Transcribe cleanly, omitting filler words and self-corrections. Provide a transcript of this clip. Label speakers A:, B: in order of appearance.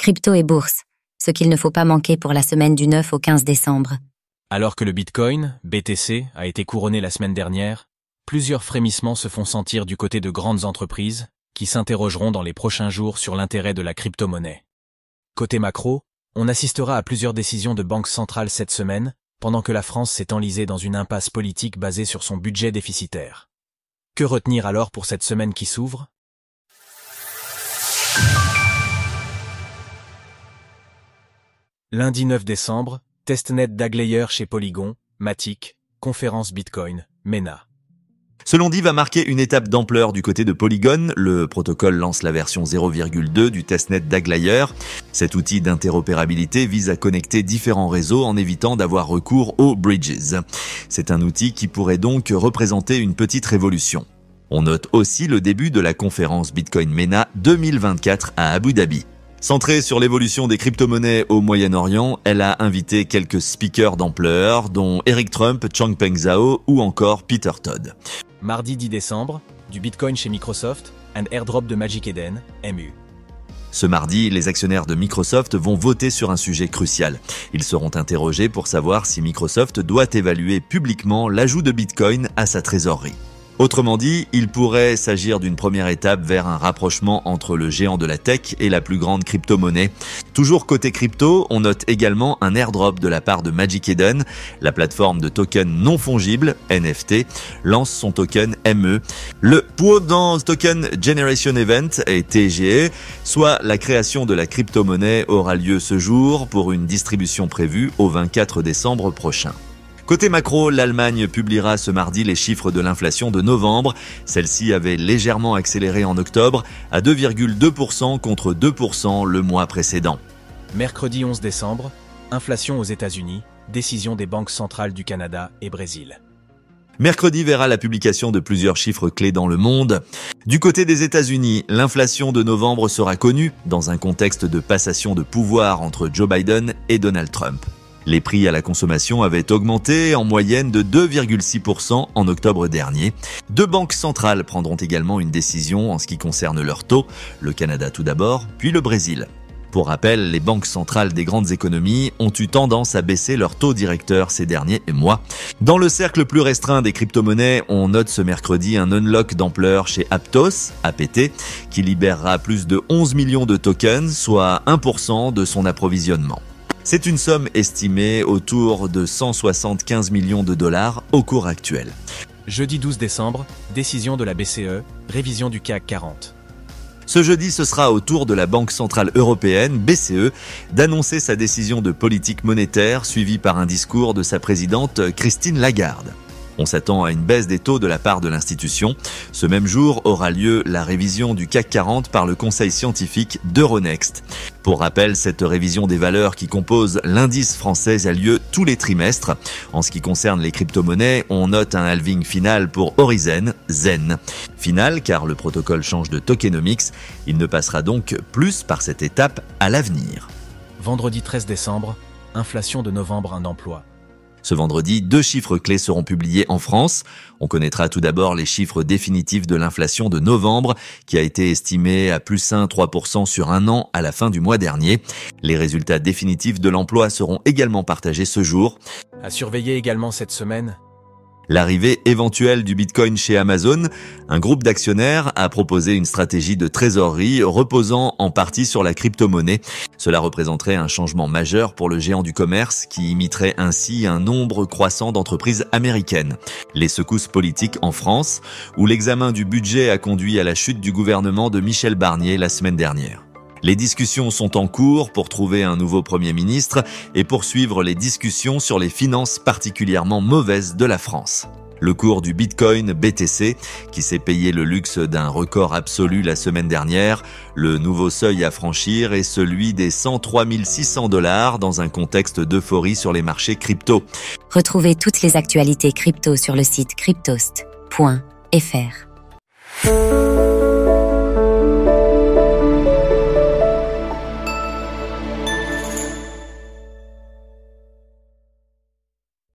A: Crypto et bourse, ce qu'il ne faut pas manquer pour la semaine du 9 au 15 décembre.
B: Alors que le Bitcoin, BTC, a été couronné la semaine dernière, plusieurs frémissements se font sentir du côté de grandes entreprises qui s'interrogeront dans les prochains jours sur l'intérêt de la crypto-monnaie. Côté macro, on assistera à plusieurs décisions de banques centrales cette semaine, pendant que la France s'est enlisée dans une impasse politique basée sur son budget déficitaire. Que retenir alors pour cette semaine qui s'ouvre ? Lundi 9 décembre, testnet d'Aglayer chez Polygon, Matic, conférence Bitcoin, MENA.
C: Ce lundi va marquer une étape d'ampleur du côté de Polygon. Le protocole lance la version 0,2 du testnet d'Aglayer. Cet outil d'interopérabilité vise à connecter différents réseaux en évitant d'avoir recours aux bridges. C'est un outil qui pourrait donc représenter une petite révolution. On note aussi le début de la conférence Bitcoin MENA 2024 à Abu Dhabi. Centrée sur l'évolution des crypto-monnaies au Moyen-Orient, elle a invité quelques speakers d'ampleur, dont Eric Trump, Changpeng Zhao ou encore Peter Todd.
B: Mardi 10 décembre, du Bitcoin chez Microsoft, un airdrop de Magic Eden, MU.
C: Ce mardi, les actionnaires de Microsoft vont voter sur un sujet crucial. Ils seront interrogés pour savoir si Microsoft doit évaluer publiquement l'ajout de Bitcoin à sa trésorerie. Autrement dit, il pourrait s'agir d'une première étape vers un rapprochement entre le géant de la tech et la plus grande crypto-monnaie. Toujours côté crypto, on note également un airdrop de la part de Magic Eden. La plateforme de tokens non fongibles, NFT, lance son token ME. Le Puodong Token Generation Event est TGE, soit la création de la crypto-monnaie aura lieu ce jour pour une distribution prévue au 24 décembre prochain. Côté macro, l'Allemagne publiera ce mardi les chiffres de l'inflation de novembre. Celle-ci avait légèrement accéléré en octobre à 2,2% contre 2% le mois précédent.
B: Mercredi 11 décembre, inflation aux États-Unis, décision des banques centrales du Canada et Brésil.
C: Mercredi verra la publication de plusieurs chiffres clés dans le monde. Du côté des États-Unis, l'inflation de novembre sera connue dans un contexte de passation de pouvoir entre Joe Biden et Donald Trump. Les prix à la consommation avaient augmenté en moyenne de 2,6% en octobre dernier. Deux banques centrales prendront également une décision en ce qui concerne leurs taux, le Canada tout d'abord, puis le Brésil. Pour rappel, les banques centrales des grandes économies ont eu tendance à baisser leurs taux directeurs ces derniers mois. Dans le cercle plus restreint des crypto-monnaies, on note ce mercredi un unlock d'ampleur chez Aptos, APT, qui libérera plus de 11 millions de tokens, soit 1% de son approvisionnement. C'est une somme estimée autour de 175 millions de dollars au cours actuel.
B: Jeudi 12 décembre, décision de la BCE, révision du CAC 40.
C: Ce jeudi, ce sera au tour de la Banque Centrale Européenne, BCE, d'annoncer sa décision de politique monétaire suivie par un discours de sa présidente Christine Lagarde. On s'attend à une baisse des taux de la part de l'institution. Ce même jour aura lieu la révision du CAC 40 par le conseil scientifique d'Euronext. Pour rappel, cette révision des valeurs qui composent l'indice français a lieu tous les trimestres. En ce qui concerne les crypto-monnaies, on note un halving final pour Horizon, Zen. Final car le protocole change de tokenomics. Il ne passera donc plus par cette étape à l'avenir.
B: Vendredi 13 décembre, inflation de novembre, un emploi.
C: Ce vendredi, 2 chiffres clés seront publiés en France. On connaîtra tout d'abord les chiffres définitifs de l'inflation de novembre, qui a été estimée à plus 1,3% sur un an à la fin du mois dernier. Les résultats définitifs de l'emploi seront également partagés ce jour.
B: À surveiller également cette semaine,
C: l'arrivée éventuelle du Bitcoin chez Amazon. Un groupe d'actionnaires a proposé une stratégie de trésorerie reposant en partie sur la crypto-monnaie. Cela représenterait un changement majeur pour le géant du commerce qui imiterait ainsi un nombre croissant d'entreprises américaines. Les secousses politiques en France, où l'examen du budget a conduit à la chute du gouvernement de Michel Barnier la semaine dernière. Les discussions sont en cours pour trouver un nouveau Premier ministre et poursuivre les discussions sur les finances particulièrement mauvaises de la France. Le cours du Bitcoin BTC, qui s'est payé le luxe d'un record absolu la semaine dernière, le nouveau seuil à franchir est celui des 103 600 $ dans un contexte d'euphorie sur les marchés crypto.
A: Retrouvez toutes les actualités crypto sur le site cryptost.fr.